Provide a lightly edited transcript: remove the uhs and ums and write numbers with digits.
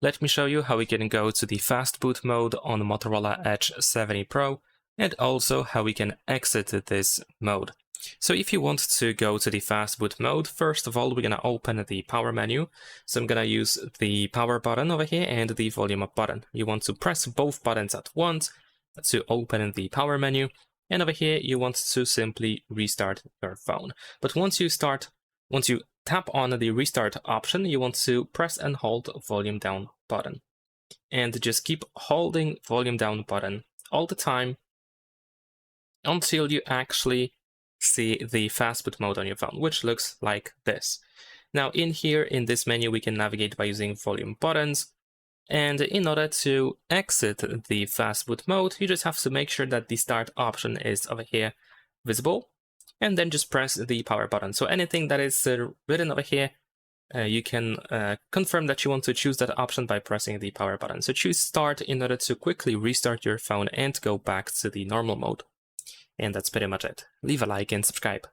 let me show you how we can go to the Fastboot mode on the Motorola Edge 70 Pro, and also how we can exit this mode. So if you want to go to the Fastboot mode, first of all, we're going to open the power menu. So I'm going to use the power button over here and the volume up button. You want to press both buttons at once to open the power menu. And over here, you want to simply restart your phone. But once you tap on the restart option, you want to press and hold volume down button. And just keep holding volume down button all the time until you actually see the Fastboot mode on your phone, which looks like this. Now in here, in this menu, we can navigate by using volume buttons. And in order to exit the Fastboot mode, you just have to make sure that the start option is over here visible, and then just press the power button. So anything that is written over here, you can confirm that you want to choose that option by pressing the power button. So choose start in order to quickly restart your phone and go back to the normal mode. And that's pretty much it. Leave a like and subscribe.